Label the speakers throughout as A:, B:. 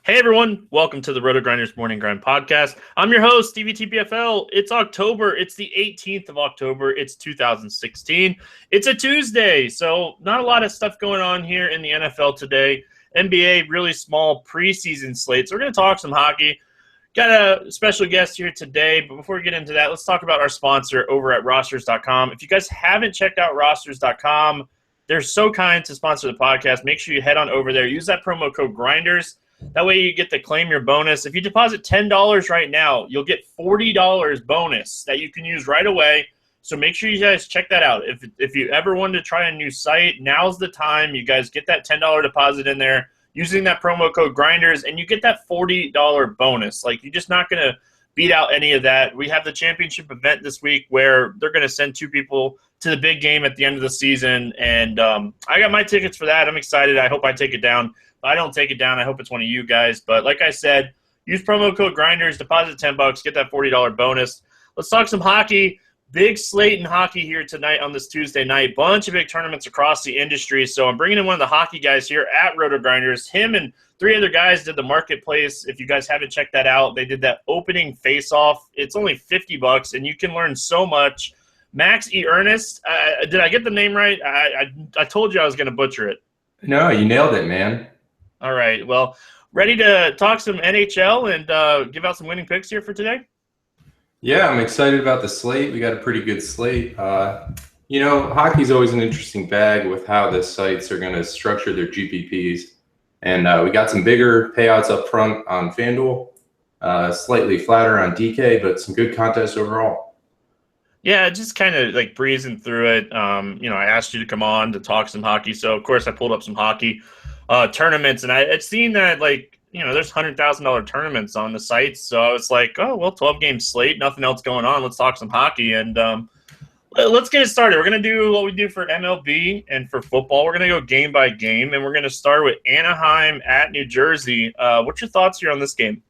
A: Hey everyone, welcome to the Roto Grinders Morning Grind Podcast. I'm your host, Stevie TPFL. It's October. It's the 18th of October. It's 2016. It's a Tuesday, so not a lot of stuff going on here in the NFL today. NBA, really small preseason slate. So we're going to talk some hockey. Got a special guest here today, but before we get into that, let's talk about our sponsor over at Rosters.com. If you guys haven't checked out Rosters.com, they're so kind to sponsor the podcast. Make sure you head on over there. Use that promo code GRINDERS. That way you get to claim your bonus. If you deposit $10 right now, you'll get $40 bonus that you can use right away. So make sure you guys check that out. If you ever wanted to try a new site, now's the time. You guys get that $10 deposit in there using that promo code GRINDERS, and you get that $40 bonus. Like, you're just not going to beat out any of that. We have the championship event this week where they're going to send two people to the big game at the end of the season, and I got my tickets for that. I'm excited. I hope I take it down. If I don't take it down, I hope it's one of you guys. But like I said, use promo code GRINDERS, deposit $10, get that $40 bonus. Let's talk some hockey. Big slate in hockey here tonight on this Tuesday night. Bunch of big tournaments across the industry. So I'm bringing in one of the hockey guys here at Roto Grinders. Him and three other guys did the marketplace. If you guys haven't checked that out, they did that opening face-off. It's only $50, and you can learn so much. Max E. Ernest, did I get the name right? I told you I was going to butcher it.
B: No, you nailed it, man.
A: All right. Well, ready to talk some NHL and give out some winning picks here for today?
B: Yeah, I'm excited about the slate. We got a pretty good slate. Hockey's always an interesting bag with how the sites are going to structure their GPPs. And we got some bigger payouts up front on FanDuel, slightly flatter on DK, but some good contests overall.
A: Yeah, just kind of like breezing through it. I asked you to come on to talk some hockey. So, of course, I pulled up some hockey tournaments, and I had seen that, there's $100,000 tournaments on the sites. So I was like, 12-game slate, nothing else going on. Let's talk some hockey. And let's get it started. We're going to do what we do for MLB and for football. We're going to go game by game, and we're going to start with Anaheim at New Jersey. What's your thoughts here on this game?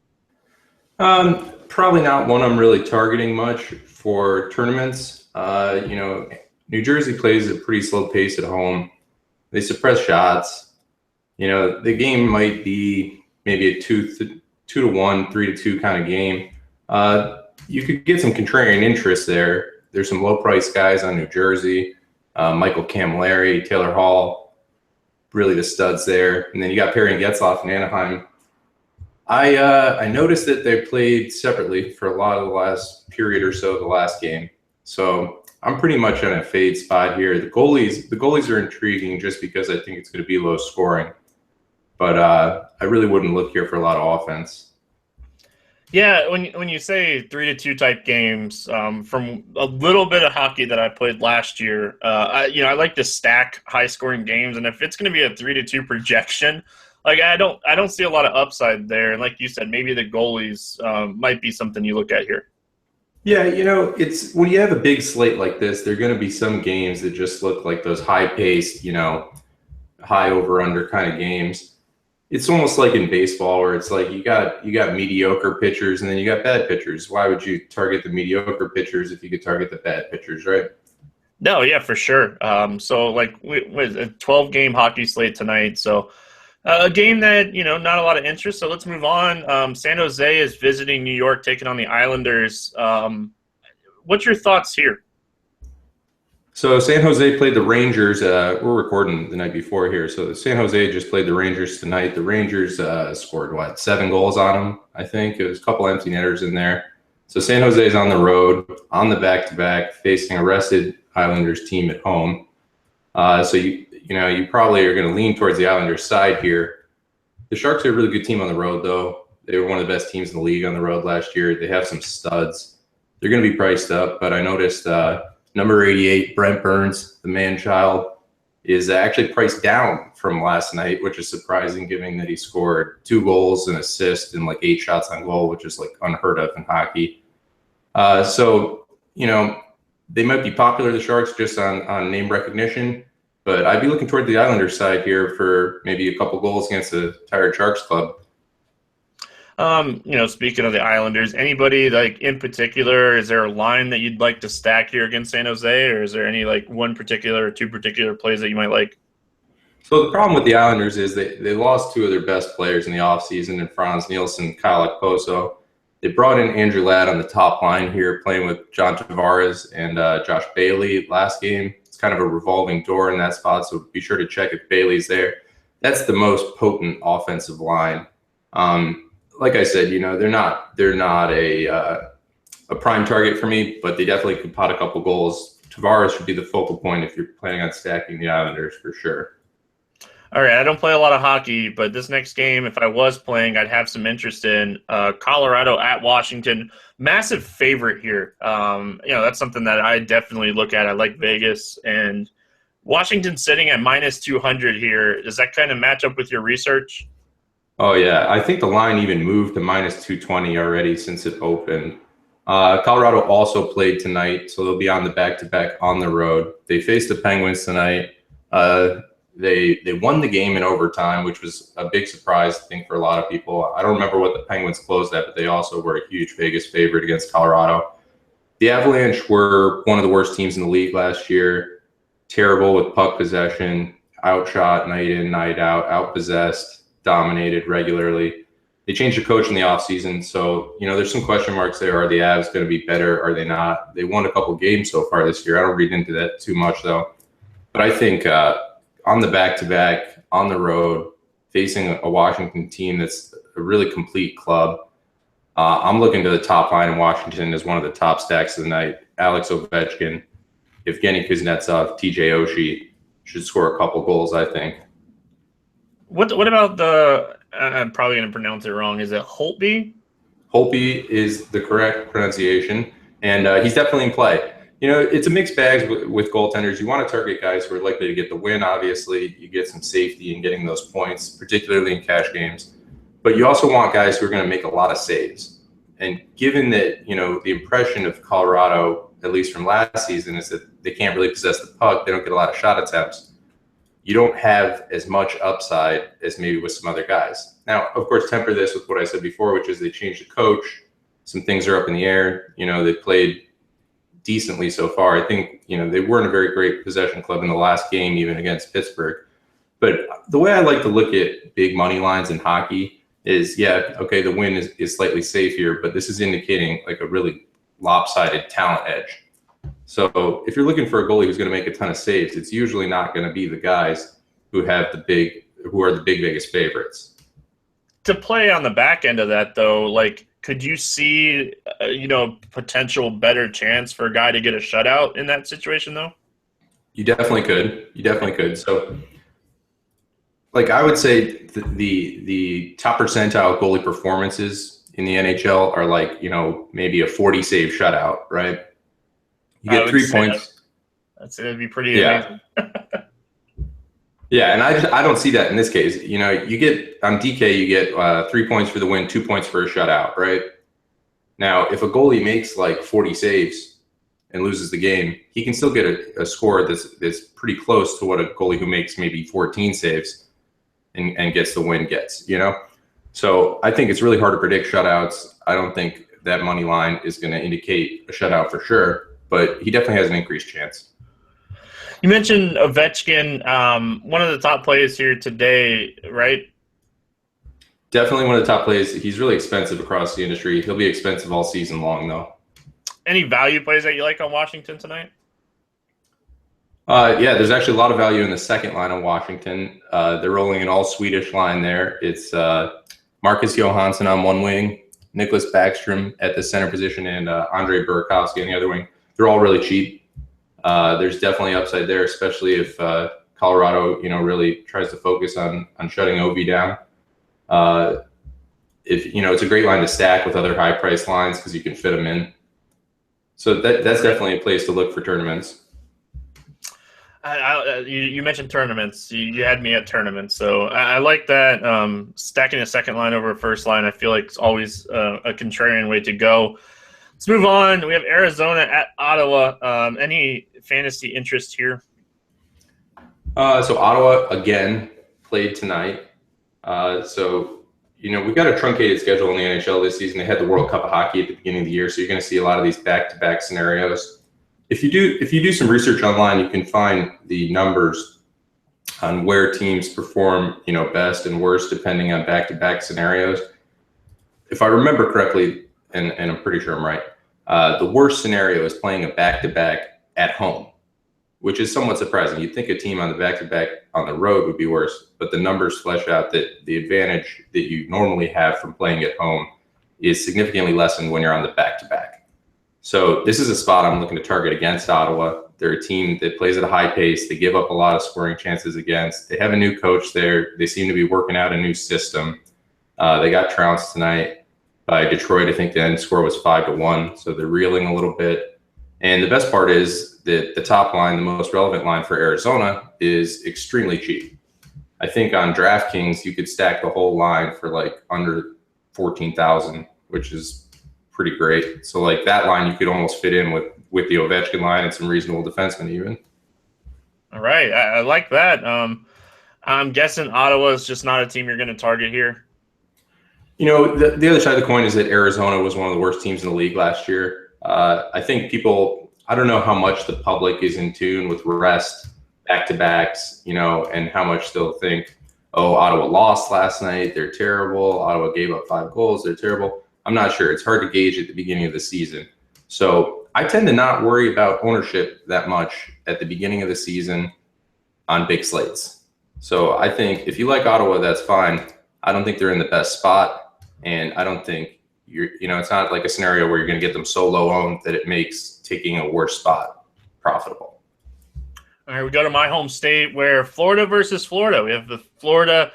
B: Probably not one I'm really targeting much for tournaments. New Jersey plays at a pretty slow pace at home. They suppress shots. The game might be maybe a 2-1, 3-2 kind of game. You could get some contrarian interest there. There's some low-priced guys on New Jersey, Michael Camilleri, Taylor Hall, really the studs there. And then you got Perry and Getzlaf in Anaheim. I noticed that they played separately for a lot of the last period or so of the last game. So I'm pretty much on a fade spot here. The goalies are intriguing just because I think it's going to be low scoring. But I really wouldn't look here for a lot of offense.
A: Yeah, when you say 3-2 type games, from a little bit of hockey that I played last year, I like to stack high scoring games, and if it's going to be a 3-2 projection, I don't see a lot of upside there. And like you said, maybe the goalies might be something you look at here.
B: Yeah, it's when you have a big slate like this, there are going to be some games that just look like those high paced, high over under kind of games. It's almost like in baseball where it's like you got mediocre pitchers and then you got bad pitchers. Why would you target the mediocre pitchers if you could target the bad pitchers, right?
A: No, yeah, for sure. So a 12-game hockey slate tonight. So a game that, not a lot of interest. So let's move on. San Jose is visiting New York, taking on the Islanders. What's your thoughts here?
B: So San Jose played the Rangers. We're recording the night before here. So San Jose just played the Rangers tonight. The Rangers scored, 7 goals on them, I think. It was a couple empty netters in there. So San Jose is on the road, on the back-to-back, facing a rested Islanders team at home. So you probably are going to lean towards the Islanders side here. The Sharks are a really good team on the road, though. They were one of the best teams in the league on the road last year. They have some studs. They're going to be priced up, but I noticed number 88, Brent Burns, the man-child, is actually priced down from last night, which is surprising given that he scored 2 goals and assist and 8 shots on goal, which is unheard of in hockey. They might be popular, the Sharks, just on name recognition, but I'd be looking toward the Islanders side here for maybe a couple goals against the tired Sharks club.
A: Speaking of the Islanders, anybody in particular, is there a line that you'd like to stack here against San Jose, or is there any one particular or 2 particular plays that you might like?
B: So the problem with the Islanders is they lost two of their best players in the offseason in Franz Nielsen, Kyle Okposo. They brought in Andrew Ladd on the top line here, playing with John Tavares and Josh Bailey last game. It's kind of a revolving door in that spot, so be sure to check if Bailey's there. That's the most potent offensive line. Like I said, they're not a prime target for me, but they definitely could pot a couple goals. Tavares should be the focal point if you're planning on stacking the Islanders for sure.
A: All right, I don't play a lot of hockey, but this next game, if I was playing, I'd have some interest in Colorado at Washington. Massive favorite here. That's something that I definitely look at. I like Vegas, and Washington sitting at minus 200 here. Does that kind of match up with your research?
B: Oh, yeah. I think the line even moved to minus 220 already since it opened. Colorado also played tonight, so they'll be on the back-to-back on the road. They faced the Penguins tonight. They won the game in overtime, which was a big surprise, I think, for a lot of people. I don't remember what the Penguins closed at, but they also were a huge Vegas favorite against Colorado. The Avalanche were one of the worst teams in the league last year. Terrible with puck possession, outshot night in, night out, outpossessed, dominated regularly. They changed the coach in the offseason, so there's some question marks there. Are the Avs going to be better? Are they not? They won a couple games so far this year. I don't read into that too much, though. But I think on the back-to-back, on the road, facing a Washington team that's a really complete club, I'm looking to the top line in Washington as one of the top stacks of the night. Alex Ovechkin, Evgeny Kuznetsov, TJ Oshie should score a couple goals, I think.
A: What about the I'm probably going to pronounce it wrong. Is it Holtby?
B: Holtby is the correct pronunciation, and he's definitely in play. It's a mixed bag with goaltenders. You want to target guys who are likely to get the win, obviously. You get some safety in getting those points, particularly in cash games. But you also want guys who are going to make a lot of saves. And given that, the impression of Colorado, at least from last season, is that they can't really possess the puck. They don't get a lot of shot attempts. You don't have as much upside as maybe with some other guys. Now, of course, temper this with what I said before, which is they changed the coach. Some things are up in the air. They played decently so far. I think, they weren't a very great possession club in the last game, even against Pittsburgh. But the way I like to look at big money lines in hockey is, the win is slightly safe here, but this is indicating like a really lopsided talent edge. So if you're looking for a goalie who's going to make a ton of saves, it's usually not going to be the guys who are the big Vegas favorites.
A: To play on the back end of that, though, could you see, potential better chance for a guy to get a shutout in that situation, though?
B: You definitely could. So, I would say the top percentile goalie performances in the NHL are maybe a 40 save shutout, right? You get 3 points.
A: It'd be pretty amazing.
B: Yeah, and I don't see that in this case. You get on DK, you get 3 points for the win, 2 points for a shutout, right? Now, if a goalie makes 40 saves and loses the game, he can still get a score that's pretty close to what a goalie who makes maybe 14 saves and gets the win gets. So I think it's really hard to predict shutouts. I don't think that money line is going to indicate a shutout for sure, but he definitely has an increased chance.
A: You mentioned Ovechkin, one of the top players here today, right?
B: Definitely one of the top plays. He's really expensive across the industry. He'll be expensive all season long, though.
A: Any value plays that you like on Washington tonight?
B: Yeah, there's actually a lot of value in the second line on Washington. They're rolling an all-Swedish line there. It's Marcus Johansson on one wing, Nicholas Backstrom at the center position, and Andrei Burakovsky on the other wing. They're all really cheap. There's definitely upside there, especially if Colorado, really tries to focus on shutting Ovi down. It's a great line to stack with other high-priced lines because you can fit them in. So that's definitely a place to look for tournaments.
A: You mentioned tournaments. You had me at tournaments, so I like that. Stacking a second line over a first line, I feel like it's always a contrarian way to go. Let's move on. We have Arizona at Ottawa. Any fantasy interest here?
B: So Ottawa, again, played tonight. We've got a truncated schedule in the NHL this season. They had the World Cup of Hockey at the beginning of the year, so you're going to see a lot of these back-to-back scenarios. If you do some research online, you can find the numbers on where teams perform, best and worst depending on back-to-back scenarios. If I remember correctly, and I'm pretty sure I'm right, the worst scenario is playing a back-to-back at home, which is somewhat surprising. You'd think a team on the back-to-back on the road would be worse, but the numbers flesh out that the advantage that you normally have from playing at home is significantly lessened when you're on the back-to-back. So this is a spot I'm looking to target against Ottawa. They're a team that plays at a high pace. They give up a lot of scoring chances against. They have a new coach there. They seem to be working out a new system. They got trounced tonight by Detroit. I think the end score was 5-1, so they're reeling a little bit. And the best part is that the top line, the most relevant line for Arizona, is extremely cheap. I think on DraftKings, you could stack the whole line for like under 14,000, which is pretty great. So like that line, you could almost fit in with the Ovechkin line and some reasonable defensemen even.
A: All right. I like that. I'm guessing Ottawa is just not a team you're going to target here.
B: The other side of the coin is that Arizona was one of the worst teams in the league last year. I think I don't know how much the public is in tune with rest, back-to-backs, and how much they'll think, oh, Ottawa lost last night, they're terrible. Ottawa gave up 5 goals, they're terrible. I'm not sure. It's hard to gauge at the beginning of the season. So I tend to not worry about ownership that much at the beginning of the season on big slates. So I think if you like Ottawa, that's fine. I don't think they're in the best spot, and I don't think it's not like a scenario where you're going to get them so low owned that it makes taking a worse spot profitable.
A: All right, we go to my home state where Florida versus Florida. We have the Florida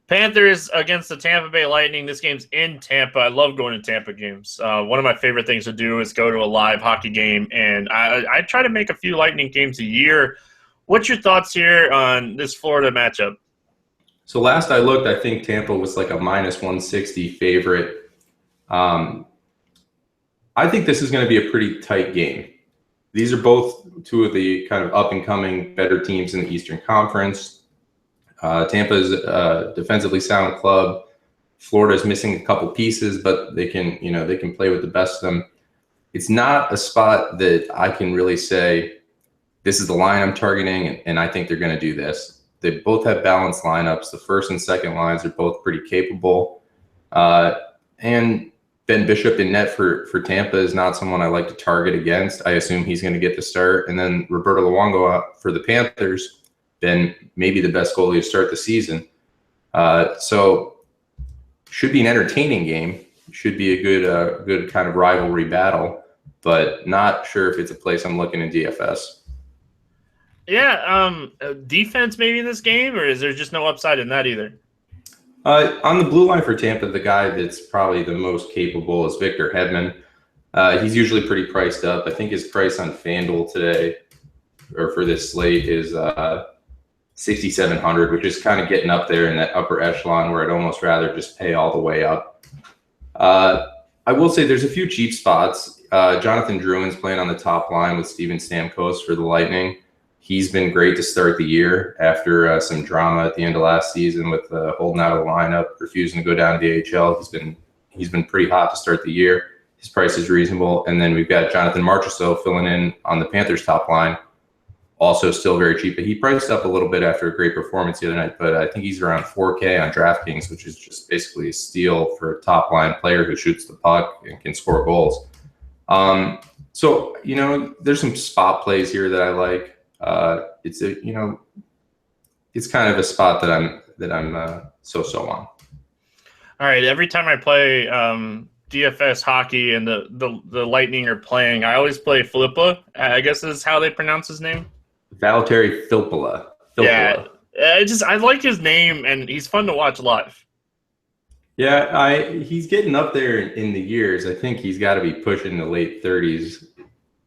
A: Panthers against the Tampa Bay Lightning. This game's in Tampa. I love going to Tampa games. One of my favorite things to do is go to a live hockey game, and I try to make a few Lightning games a year. What's your thoughts here on this Florida matchup?
B: So last I looked, I think Tampa was like a -160 favorite. I think this is going to be a pretty tight game. These are both two of the kind of up-and-coming better teams in the Eastern Conference. Tampa's a defensively sound club. Florida's missing a couple pieces, but they can play with the best of them. It's not a spot that I can really say, this is the line I'm targeting, and I think they're going to do this. They both have balanced lineups. The first and second lines are both pretty capable. And Ben Bishop in net for Tampa is not someone I like to target against. I assume he's going to get the start. And then Roberto Luongo for the Panthers, been maybe the best goalie to start the season. So should be an entertaining game. Should be a good kind of rivalry battle, but not sure if it's a place I'm looking in DFS.
A: Yeah, defense maybe in this game, or is there just no upside in that either?
B: On the blue line for Tampa, the guy that's probably the most capable is Victor Hedman. He's usually pretty priced up. I think his price on FanDuel today, or for this slate, is $6,700, which is kind of getting up there in that upper echelon where I'd almost rather just pay all the way up. I will say there's a few cheap spots. Jonathan Drouin's playing on the top line with Steven Stamkos for the Lightning. He's been great to start the year after some drama at the end of last season with holding out of the lineup, refusing to go down to the AHL. He's been pretty hot to start the year. His price is reasonable. And then we've got Jonathan Marchessault filling in on the Panthers top line, also still very cheap. But he priced up a little bit after a great performance the other night, but I think he's around $4K on DraftKings, which is just basically a steal for a top line player who shoots the puck and can score goals. So, there's some spot plays here that I like. It's kind of a spot that I'm so-so on.
A: All right. Every time I play DFS hockey and the Lightning are playing, I always play Filippa. I guess is how they pronounce his name.
B: Valtteri Filppula.
A: Yeah, I like his name, and he's fun to watch live.
B: Yeah, he's getting up there in the years. I think he's got to be pushing the late 30s,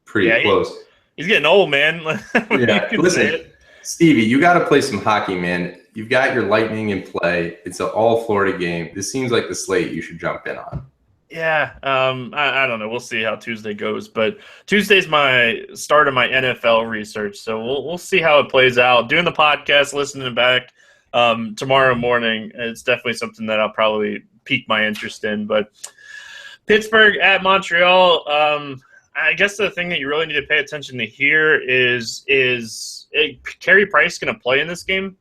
B: pretty close.
A: He's getting old, man.
B: Yeah, listen, Stevie, you got to play some hockey, man. You've got your Lightning in play. It's an all-Florida game. This seems like the slate you should jump in on.
A: Yeah, I don't know. We'll see how Tuesday goes, but Tuesday's my start of my NFL research, so we'll see how it plays out. Doing the podcast, listening back tomorrow morning, it's definitely something that I'll probably pique my interest in. But Pittsburgh at Montreal, I guess the thing that you really need to pay attention to here is Carey Price going to play in this game?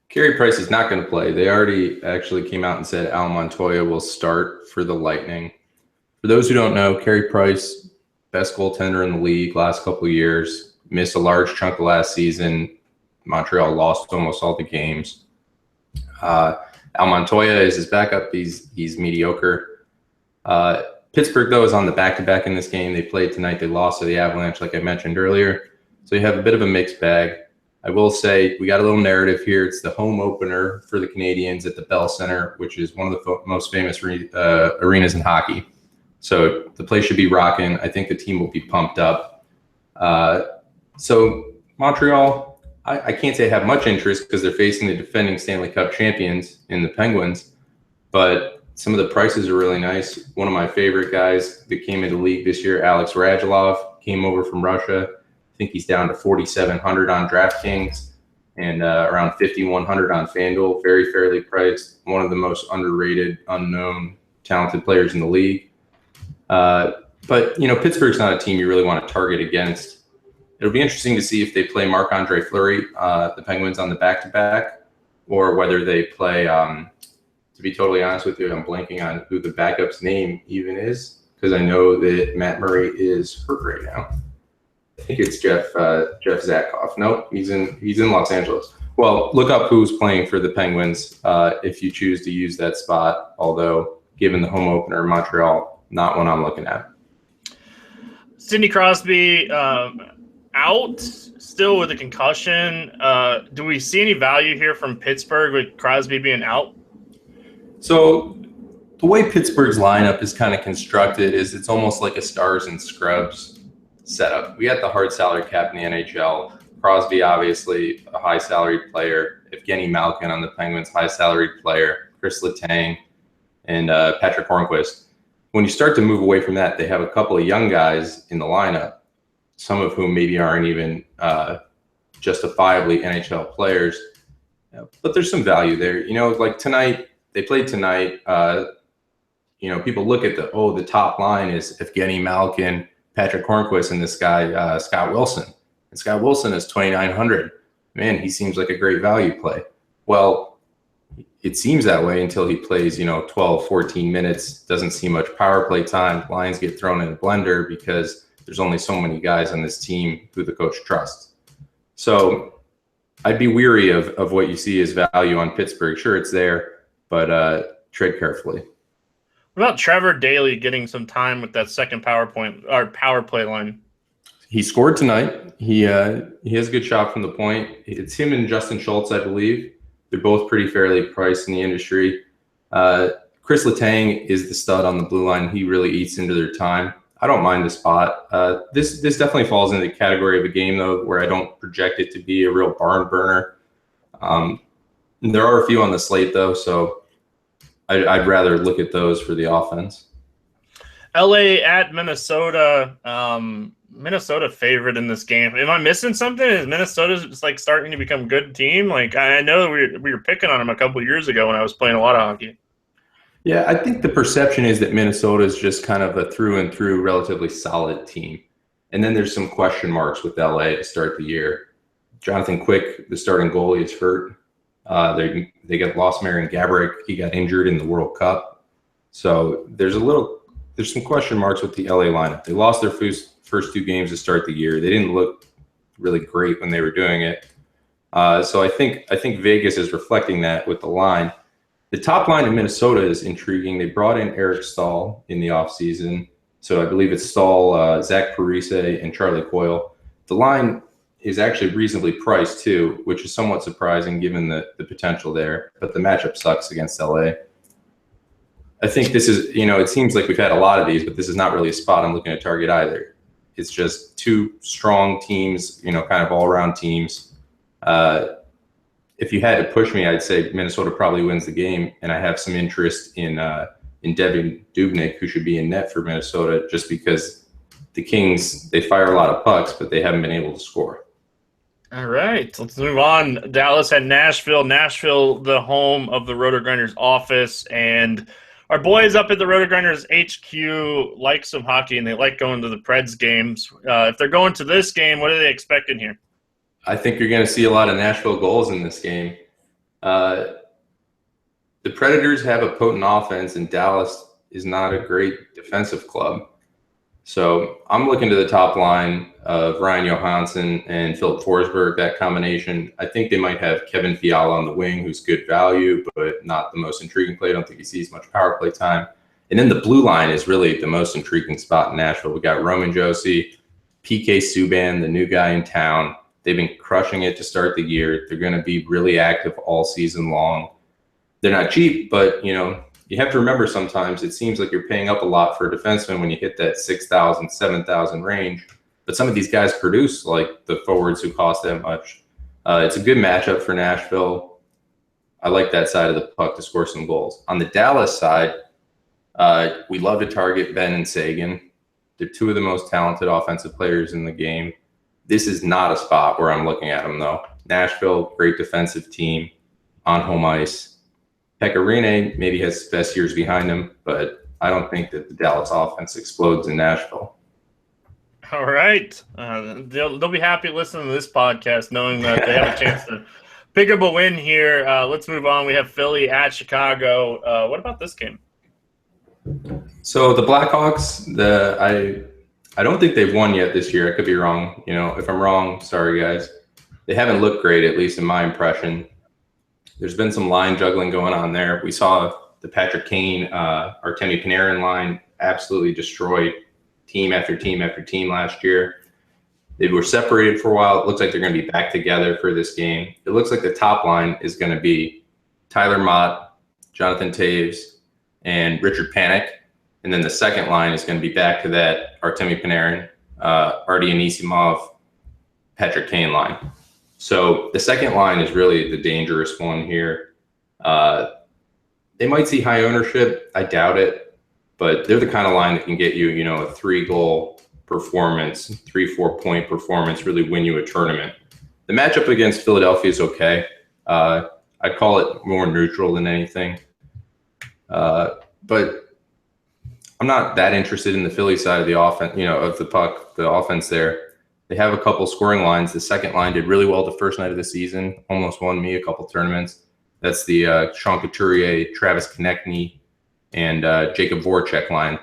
B: Carey Price is not going to play. They already actually came out and said Al Montoya will start for the Lightning. For those who don't know, Carey Price, best goaltender in the league last couple of years, missed a large chunk of last season. Montreal lost almost all the games. Al Montoya is his backup. He's mediocre. Pittsburgh, though, is on the back-to-back in this game. They played tonight. They lost to the Avalanche, like I mentioned earlier. So you have a bit of a mixed bag. I will say we got a little narrative here. It's the home opener for the Canadiens at the Bell Center, which is one of the most famous arenas in hockey. So the place should be rocking. I think the team will be pumped up. So Montreal, I can't say I have much interest because they're facing the defending Stanley Cup champions in the Penguins, but some of the prices are really nice. One of my favorite guys that came into the league this year, Alex Radulov, came over from Russia. I think he's down to 4,700 on DraftKings and around 5,100 on FanDuel. Very fairly priced. One of the most underrated, unknown, talented players in the league. But Pittsburgh's not a team you really want to target against. It'll be interesting to see if they play Marc-Andre Fleury, the Penguins, on the back-to-back, or whether they play. To be totally honest with you, I'm blanking on who the backup's name even is because I know that Matt Murray is hurt right now. I think it's Jeff Zatkoff. Nope, he's in Los Angeles. Well, look up who's playing for the Penguins if you choose to use that spot. Although, given the home opener in Montreal, not one I'm looking at.
A: Sidney Crosby out still with a concussion. Do we see any value here from Pittsburgh with Crosby being out?
B: So the way Pittsburgh's lineup is kind of constructed is it's almost like a stars and scrubs setup. We got the hard salary cap in the NHL. Crosby, obviously, a high salaried player. Evgeny Malkin on the Penguins, high salaried player. Chris Letang and Patrick Hornquist. When you start to move away from that, they have a couple of young guys in the lineup, some of whom maybe aren't even justifiably NHL players. But there's some value there. Like tonight, they played tonight. People look at the top line is Evgeny Malkin, Patrick Hornquist, and this guy, Scott Wilson. And Scott Wilson is 2,900. Man, he seems like a great value play. Well, it seems that way until he plays, 12, 14 minutes, doesn't see much power play time. Lions get thrown in a blender because there's only so many guys on this team who the coach trusts. So I'd be weary of what you see as value on Pittsburgh. Sure, it's there, but tread carefully.
A: What about Trevor Daley getting some time with that second power play line?
B: He scored tonight. He has a good shot from the point. It's him and Justin Schultz, I believe. They're both pretty fairly priced in the industry. Chris Letang is the stud on the blue line. He really eats into their time. I don't mind the spot. This definitely falls into the category of a game, though, where I don't project it to be a real barn burner. There are a few on the slate, though, so I'd rather look at those for the offense.
A: LA at Minnesota. Minnesota favorite in this game. Am I missing something? Is Minnesota just starting to become a good team? I know we were picking on them a couple of years ago when I was playing a lot of hockey.
B: Yeah, I think the perception is that Minnesota is just kind of a through and through relatively solid team. And then there's some question marks with LA to start the year. Jonathan Quick, the starting goalie, is hurt. They lost Marian Gaborik. He got injured in the World Cup. So there's some question marks with the LA lineup. They lost their first two games to start the year. They didn't look really great when they were doing it. So I think Vegas is reflecting that with the line. The top line in Minnesota is intriguing. They brought in Eric Stahl in the offseason. So I believe it's Stahl, Zach Parise, and Charlie Coyle. The line is actually reasonably priced too, which is somewhat surprising given the potential there. But the matchup sucks against LA. I think this is, it seems like we've had a lot of these, but this is not really a spot I'm looking to target either. It's just two strong teams, kind of all-around teams. If you had to push me, I'd say Minnesota probably wins the game, and I have some interest in Devin Dubnyk, who should be in net for Minnesota, just because the Kings, they fire a lot of pucks, but they haven't been able to score.
A: All right, let's move on. Dallas at Nashville. Nashville, the home of the RotoGrinders office, and our boys up at the RotoGrinders HQ like some hockey, and they like going to the Preds games. If they're going to this game, what are they expecting here?
B: I think you're going to see a lot of Nashville goals in this game. The Predators have a potent offense, and Dallas is not a great defensive club. So I'm looking to the top line of Ryan Johansson and Philip Forsberg, that combination. I think they might have Kevin Fiala on the wing, who's good value, but not the most intriguing play. I don't think he sees much power play time. And then the blue line is really the most intriguing spot in Nashville. We got Roman Josi, PK Subban, the new guy in town. They've been crushing it to start the year. They're going to be really active all season long. They're not cheap, but, you have to remember sometimes it seems like you're paying up a lot for a defenseman when you hit that 6,000, 7,000 range. But some of these guys produce, like the forwards who cost that much. It's a good matchup for Nashville. I like that side of the puck to score some goals. On the Dallas side, we love to target Benn and Seguin. They're two of the most talented offensive players in the game. This is not a spot where I'm looking at them, though. Nashville, great defensive team on home ice. Pekka Rinne maybe has his best years behind him, but I don't think that the Dallas offense explodes in Nashville.
A: All right. They'll be happy listening to this podcast knowing that they have a chance to pick up a win here. Let's move on. We have Philly at Chicago. What about this game?
B: So the Blackhawks, I don't think they've won yet this year. I could be wrong. If I'm wrong, sorry, guys. They haven't looked great, at least in my impression. There's been some line juggling going on there. We saw the Patrick Kane, Artemi Panarin line absolutely destroyed team after team after team last year. They were separated for a while. It looks like they're going to be back together for this game. It looks like the top line is going to be Tyler Mott, Jonathan Toews, and Richard Panik. And then the second line is going to be back to that Artemi Panarin, Artie Anisimov, Patrick Kane line. So the second line is really the dangerous one here. They might see high ownership. I doubt it. But they're the kind of line that can get you, a 3-goal performance, 3-4 point performance, really win you a tournament. The matchup against Philadelphia is okay. I'd call it more neutral than anything. But I'm not that interested in the Philly side of the offense, of the puck, the offense there. They have a couple scoring lines. The second line did really well the first night of the season, almost won me a couple tournaments. That's the Sean Couturier, Travis Konechny, and Jacob Voracek line.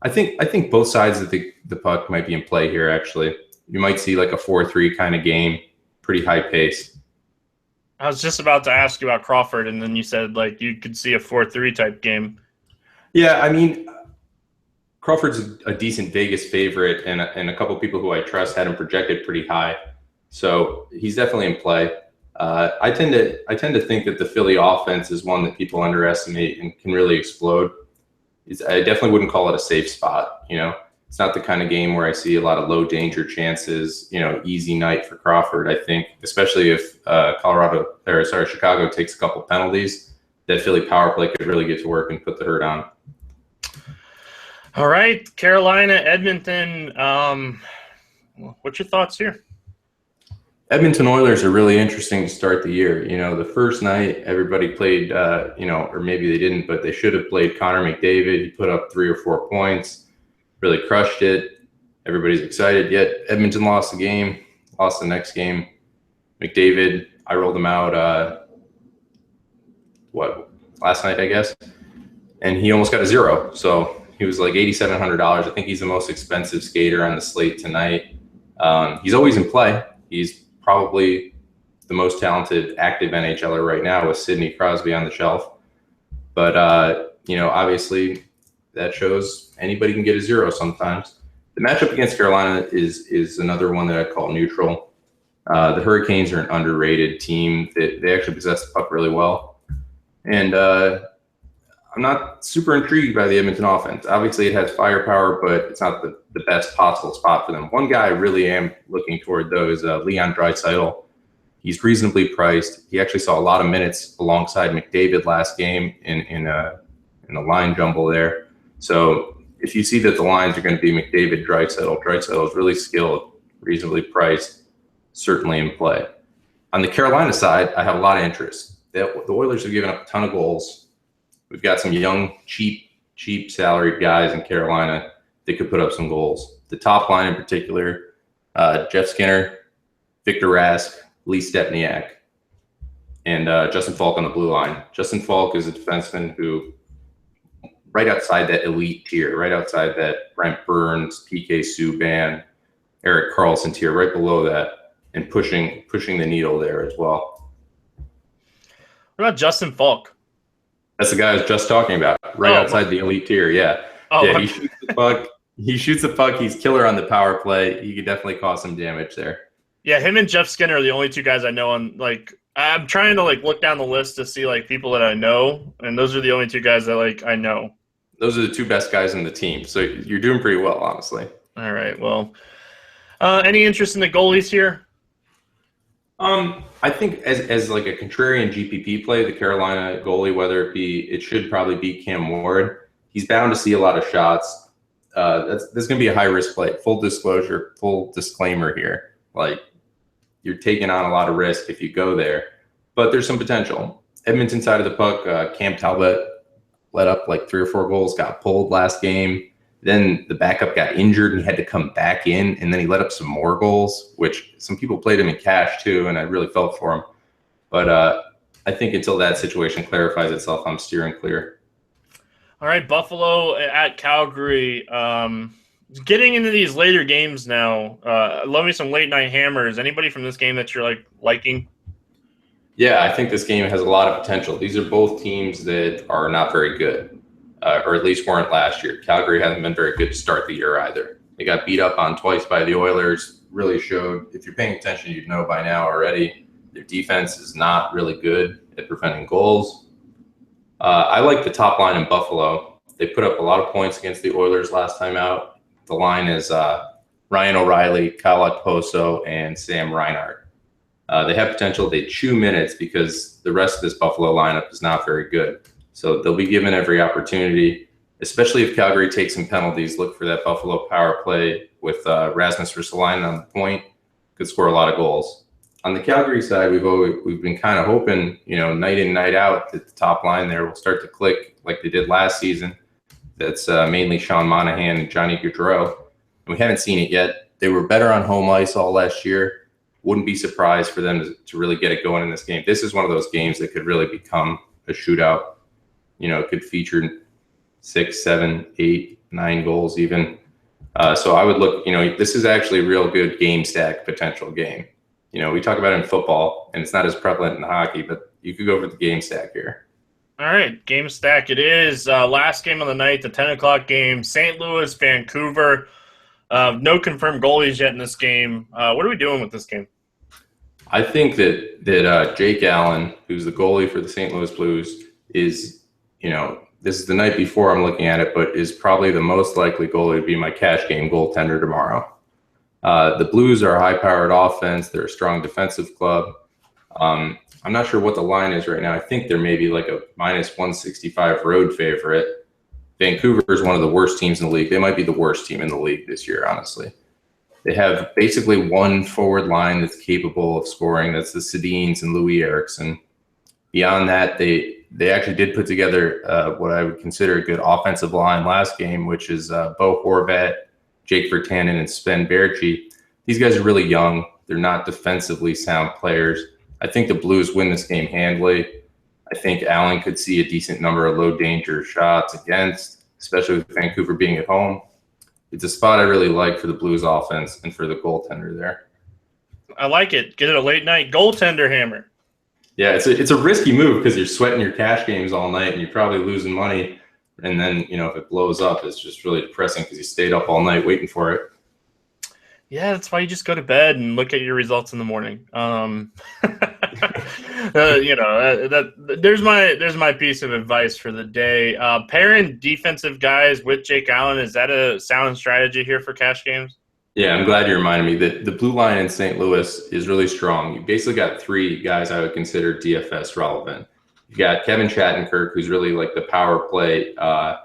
B: I think both sides of the puck might be in play here, actually. You might see like a 4-3 kind of game, pretty high pace.
A: I was just about to ask you about Crawford, and then you said like you could see a 4-3 type game.
B: Yeah, I mean, Crawford's a decent Vegas favorite, and a couple people who I trust had him projected pretty high, so he's definitely in play. I tend to think that the Philly offense is one that people underestimate and can really explode. I definitely wouldn't call it a safe spot. It's not the kind of game where I see a lot of low danger chances. Easy night for Crawford. I think, especially if Chicago takes a couple penalties, that Philly power play could really get to work and put the hurt on.
A: All right, Carolina, Edmonton. What's your thoughts here?
B: Edmonton Oilers are really interesting to start the year. The first night everybody played, or maybe they didn't, but they should have played Connor McDavid. He put up 3 or 4 points, really crushed it. Everybody's excited. Yet Edmonton lost the game, lost the next game. McDavid, I rolled him out, last night, I guess, and he almost got a 0. So he was like $8,700. I think he's the most expensive skater on the slate tonight. He's always in play. He's probably the most talented active NHLer right now with Sidney Crosby on the shelf. But, obviously that shows anybody can get a 0 sometimes. The matchup against Carolina is another one that I call neutral. The Hurricanes are an underrated team. They actually possess the puck really well. And I'm not super intrigued by the Edmonton offense. Obviously, it has firepower, but it's not the best possible spot for them. One guy I really am looking toward, though, is Leon Draisaitl. He's reasonably priced. He actually saw a lot of minutes alongside McDavid last game in a line jumble there. So if you see that the lines are going to be McDavid, Draisaitl is really skilled, reasonably priced, certainly in play. On the Carolina side, I have a lot of interest. The Oilers have given up a ton of goals. We've got some young, cheap salaried guys in Carolina that could put up some goals. The top line in particular, Jeff Skinner, Victor Rask, Lee Stepniak. and Justin Falk on the blue line. Justin Falk is a defenseman who, right outside that elite tier, right outside that Brent Burns, PK Subban, Erik Karlsson tier, right below that, and pushing the needle there as well.
A: What about Justin Falk?
B: That's the guy I was just talking about, right outside the elite tier. Yeah. He shoots the puck. He shoots the puck. He's killer on the power play. He could definitely cause some damage there.
A: Yeah, him and Jeff Skinner are the only two guys I know on, like, I'm trying to, like, look down the list to see, like, people that I know, and those are the only two guys that, like, I know.
B: Those are the two best guys in the team, so you're doing pretty well, honestly.
A: All right, well, any interest in the goalies here?
B: I think as like a contrarian GPP play, the Carolina goalie, whether it should probably be Cam Ward. He's bound to see a lot of shots. That's going to be a high risk play. Full disclosure, full disclaimer here. Like, you're taking on a lot of risk if you go there, but there's some potential. Edmonton side of the puck, Cam Talbot let up like 3 or 4 goals, got pulled last game. Then the backup got injured and he had to come back in, and then he let up some more goals, which some people played him in cash too, and I really felt for him. But I think until that situation clarifies itself, I'm steering clear.
A: All right, Buffalo at Calgary. Getting into these later games now, love me some late night hammers. Anybody from this game that you're liking?
B: Yeah, I think this game has a lot of potential. These are both teams that are not very good, or at least weren't last year. Calgary hasn't been very good to start the year either. They got beat up on twice by the Oilers. Really showed, if you're paying attention, you'd know by now already, their defense is not really good at preventing goals. I like the top line in Buffalo. They put up a lot of points against the Oilers last time out. The line is Ryan O'Reilly, Kyle Okposo, and Sam Reinhart. They have potential. They chew minutes because the rest of this Buffalo lineup is not very good. So they'll be given every opportunity, especially if Calgary takes some penalties. Look for that Buffalo power play with Rasmus Ristolainen on the point. Could score a lot of goals. On the Calgary side, we've been kind of hoping, night in, night out, that the top line there will start to click like they did last season. That's mainly Sean Monahan and Johnny Gaudreau. We haven't seen it yet. They were better on home ice all last year. Wouldn't be surprised for them to really get it going in this game. This is one of those games that could really become a shootout. It could feature 6, 7, 8, 9 goals even. So I would look, this is actually a real good game stack potential game. We talk about it in football, and it's not as prevalent in hockey, but you could go for the game stack here.
A: All right, game stack it is. Last game of the night, the 10 o'clock game, St. Louis, Vancouver. No confirmed goalies yet in this game. What are we doing with this game?
B: I think that Jake Allen, who's the goalie for the St. Louis Blues, is, this is the night before I'm looking at it, but is probably the most likely goalie to be my cash game goaltender tomorrow. The Blues are a high-powered offense. They're a strong defensive club. I'm not sure what the line is right now. I think they're maybe like a -165 road favorite. Vancouver is one of the worst teams in the league. They might be the worst team in the league this year, honestly. They have basically one forward line that's capable of scoring. That's the Sedins and Louis Eriksson. Beyond that, they actually did put together what I would consider a good offensive line last game, which is Bo Horvat, Jake Virtanen, and Sven Baertschi. These guys are really young. They're not defensively sound players. I think the Blues win this game handily. I think Allen could see a decent number of low-danger shots against, especially with Vancouver being at home. It's a spot I really like for the Blues offense and for the goaltender there.
A: I like it. Get it a late-night goaltender hammer.
B: Yeah, it's a risky move because you're sweating your cash games all night and you're probably losing money. And then, if it blows up, it's just really depressing because you stayed up all night waiting for it.
A: Yeah, that's why you just go to bed and look at your results in the morning. There's my piece of advice for the day. Pairing defensive guys with Jake Allen, is that a sound strategy here for cash games?
B: Yeah, I'm glad you reminded me that the blue line in St. Louis is really strong. You basically got 3 guys I would consider DFS relevant. You got Kevin Shattenkirk, who's really like the power play. I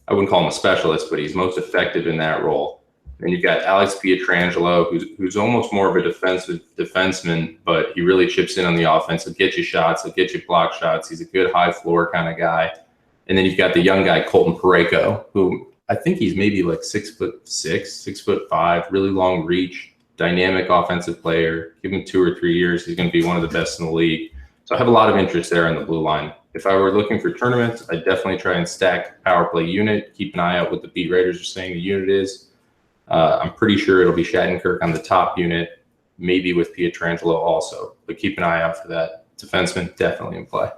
B: wouldn't call him a specialist, but he's most effective in that role. And you've got Alex Pietrangelo, who's almost more of a defensive defenseman, but he really chips in on the offense. He'll get you shots. He'll get you block shots. He's a good high floor kind of guy. And then you've got the young guy, Colton Parayko, who I think he's maybe like 6'6", 6'5", really long reach, dynamic offensive player. Give him 2 or 3 years, he's going to be one of the best in the league. So I have a lot of interest there in the blue line. If I were looking for tournaments, I'd definitely try and stack power play unit. Keep an eye out what the beat writers are saying the unit is. I'm pretty sure it'll be Shattenkirk on the top unit, maybe with Pietrangelo also. But keep an eye out for that. Defenseman definitely in play.
A: All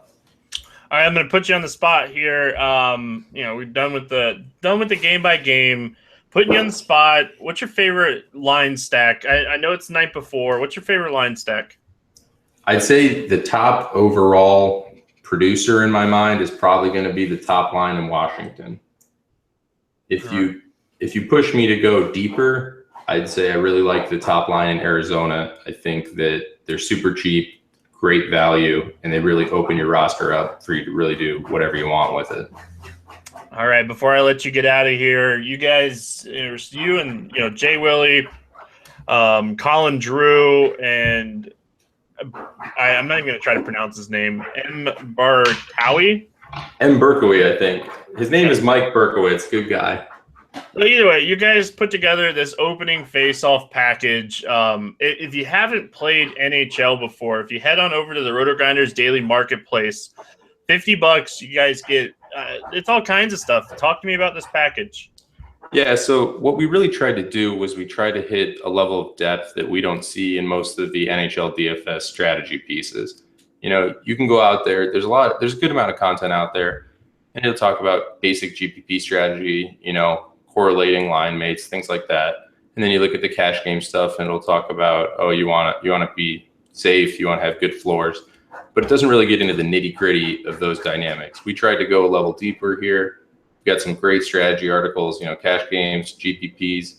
A: right, I'm going to put you on the spot here. We're done with the game by game. Putting you on the spot. What's your favorite line stack? I know it's the night before. What's your favorite line stack?
B: I'd say the top overall producer in my mind is probably going to be the top line in Washington. If you push me to go deeper, I'd say I really like the top line in Arizona. I think that they're super cheap, great value, and they really open your roster up for you to really do whatever you want with it.
A: All right, before I let you get out of here, you guys, you and Jay Willie, Colin Drew, and I'm not even going to try to pronounce his name, M. Barkawi,
B: I think. His name is Mike Berkowitz. Good guy.
A: Well, either way, you guys put together this opening face-off package. If you haven't played NHL before, if you head on over to the RotoGrinders Daily Marketplace, $50, you guys get it's all kinds of stuff. Talk to me about this package.
B: Yeah, so what we really tried to do was we tried to hit a level of depth that we don't see in most of the NHL DFS strategy pieces. You can go out there. There's a good amount of content out there, and it'll talk about basic GPP strategy, correlating line mates, things like that. And then you look at the cash game stuff, and it'll talk about, you want to be safe, you want to have good floors, but it doesn't really get into the nitty gritty of those dynamics. We tried to go a level deeper here. We got some great strategy articles, cash games, GPPs.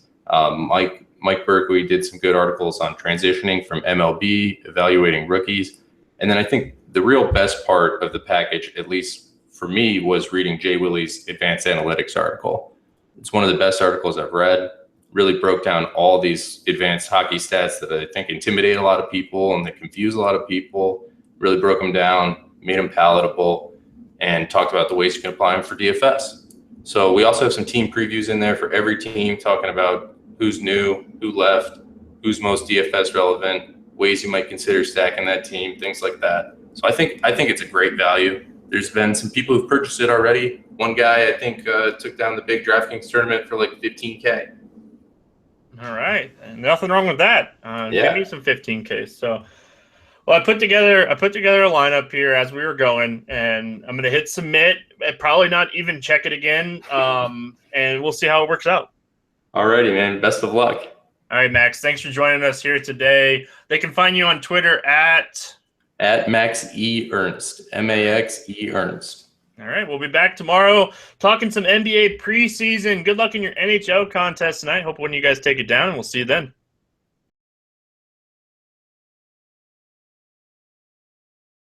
B: Mike Berkowitz did some good articles on transitioning from MLB, evaluating rookies. And then I think the real best part of the package, at least for me, was reading Jay Willie's advanced analytics article. It's one of the best articles I've read. Really broke down all these advanced hockey stats that I think intimidate a lot of people and that confuse a lot of people. Really broke them down, made them palatable, and talked about the ways you can apply them for DFS. So we also have some team previews in there for every team, talking about who's new, who left, who's most DFS relevant, ways you might consider stacking that team, things like that. So I think it's a great value. There's been some people who've purchased it already. One guy, I think, took down the big DraftKings tournament for like $15K.
A: All right, nothing wrong with that.
B: Yeah.
A: Give me some $15K. So, well, I put together a lineup here as we were going, and I'm gonna hit submit. Probably not even check it again, and we'll see how it works out.
B: All righty, man. Best of luck.
A: All right, Max. Thanks for joining us here today. They can find you on Twitter at
B: Max E. Ernst, MAXE Ernst.
A: All right, we'll be back tomorrow talking some NBA preseason. Good luck in your NHL contest tonight. Hope one of you guys take it down, and we'll see you then.